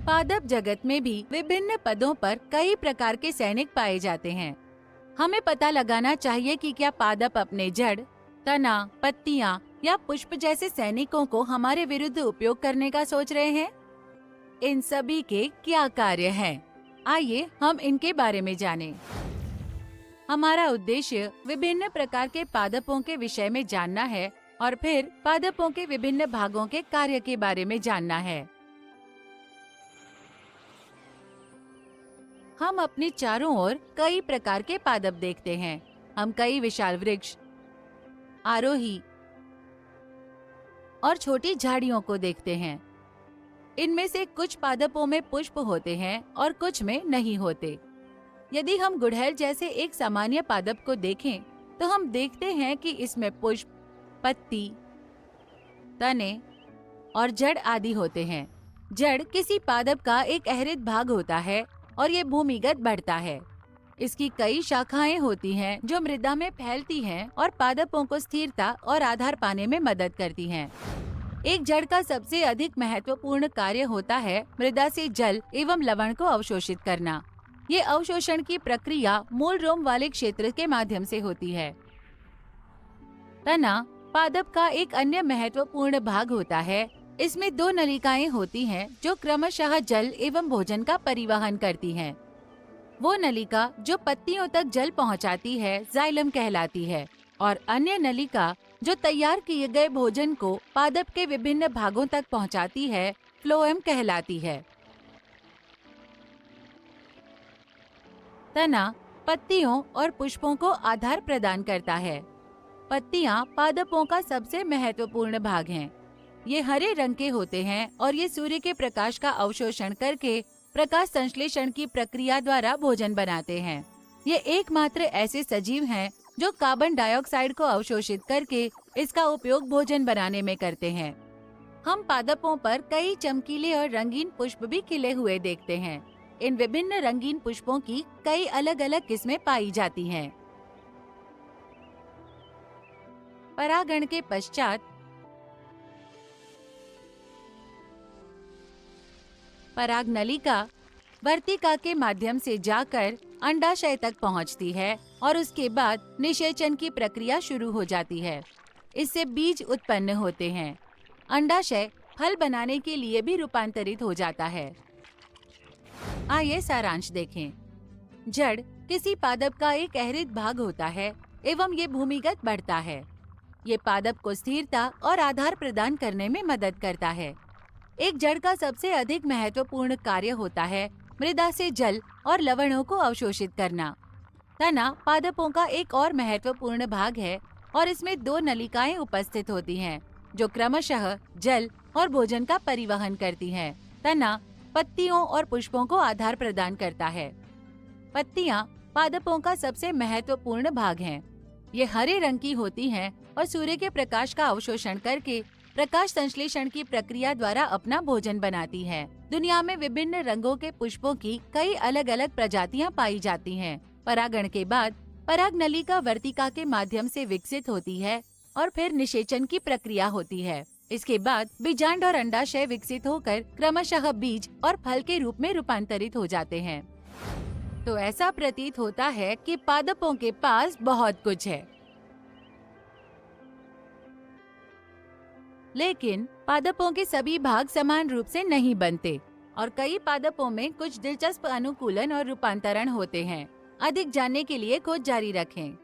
पादप जगत में भी विभिन्न पदों पर कई प्रकार के सैनिक पाए जाते हैं। हमें पता लगाना चाहिए कि क्या पादप अपने जड़, तना, पत्तियां या पुष्प जैसे सैनिकों को हमारे विरुद्ध उपयोग करने का सोच रहे हैं। इन सभी के क्या कार्य हैं? आइए हम इनके बारे में जानें। हमारा उद्देश्य विभिन्न प्रकार के पादपों के विषय में जानना है और फिर पादपों के विभिन्न भागों के कार्य के बारे में जानना है। हम अपने चारों ओर कई प्रकार के पादप देखते हैं। हम कई विशाल वृक्ष, आरोही और छोटी झाड़ियों को देखते हैं। इनमें से कुछ पादपों में पुष्प होते हैं और कुछ में नहीं होते। यदि हम गुड़हल जैसे एक सामान्य पादप को देखें, तो हम देखते हैं कि इसमें पुष्प, पत्ती, तने और जड़ आदि होते हैं। जड़ किसी पादप का एक अहरित भाग होता है और ये भूमिगत बढ़ता है। इसकी कई शाखाएं होती हैं जो मृदा में फैलती हैं और पादपों को स्थिरता और आधार पाने में मदद करती हैं। एक जड़ का सबसे अधिक महत्वपूर्ण कार्य होता है मृदा से जल एवं लवण को अवशोषित करना। ये अवशोषण की प्रक्रिया मूल रोम वाले क्षेत्र के माध्यम से होती है। तना पादप का एक अन्य महत्वपूर्ण भाग होता है। इसमें दो नलिकाएं होती हैं जो क्रमशः जल एवं भोजन का परिवहन करती हैं। वो नलिका जो पत्तियों तक जल पहुंचाती है जाइलम कहलाती है और अन्य नलिका जो तैयार किए गए भोजन को पादप के विभिन्न भागों तक पहुंचाती है फ्लोएम कहलाती है। तना पत्तियों और पुष्पों को आधार प्रदान करता है। पत्तियां पादपों का सबसे महत्वपूर्ण भाग हैं। ये हरे रंग के होते हैं और ये सूर्य के प्रकाश का अवशोषण करके प्रकाश संश्लेषण की प्रक्रिया द्वारा भोजन बनाते हैं। ये एकमात्र ऐसे सजीव हैं जो कार्बन डाइऑक्साइड को अवशोषित करके इसका उपयोग भोजन बनाने में करते हैं। हम पादपों पर कई चमकीले और रंगीन पुष्प भी खिले हुए देखते हैं। इन विभिन्न रंगीन पुष्पों की कई अलग अलग किस्में पाई जाती हैं। परागण के पश्चात पराग नलिका वर्तिका के माध्यम से जाकर अंडाशय तक पहुंचती है और उसके बाद निषेचन की प्रक्रिया शुरू हो जाती है। इससे बीज उत्पन्न होते हैं। अंडाशय फल बनाने के लिए भी रूपांतरित हो जाता है। आइए सारांश देखें। जड़ किसी पादप का एक अहरित भाग होता है एवं ये भूमिगत बढ़ता है। ये पादप को स्थिरता और आधार प्रदान करने में मदद करता है। एक जड़ का सबसे अधिक महत्वपूर्ण कार्य होता है मृदा से जल और लवणों को अवशोषित करना। तना पादपों का एक और महत्वपूर्ण भाग है और इसमें दो नलिकाएं उपस्थित होती हैं जो क्रमशः जल और भोजन का परिवहन करती हैं। तना पत्तियों और पुष्पों को आधार प्रदान करता है। पत्तियां पादपों का सबसे महत्वपूर्ण भाग हैं। ये हरे रंग की होती हैं और सूर्य के प्रकाश का अवशोषण करके प्रकाश संश्लेषण की प्रक्रिया द्वारा अपना भोजन बनाती है। दुनिया में विभिन्न रंगों के पुष्पों की कई अलग अलग प्रजातियां पाई जाती हैं। परागण के बाद पराग नलिका वर्तिका के माध्यम से विकसित होती है और फिर निषेचन की प्रक्रिया होती है। इसके बाद बीजांड और अंडाशय विकसित होकर क्रमशः बीज और फल के रूप में रूपांतरित हो जाते हैं। तो ऐसा प्रतीत होता है कि पादपों के पास बहुत कुछ है, लेकिन पादपों के सभी भाग समान रूप से नहीं बनते और कई पादपों में कुछ दिलचस्प अनुकूलन और रूपांतरण होते हैं। अधिक जानने के लिए खोज जारी रखें।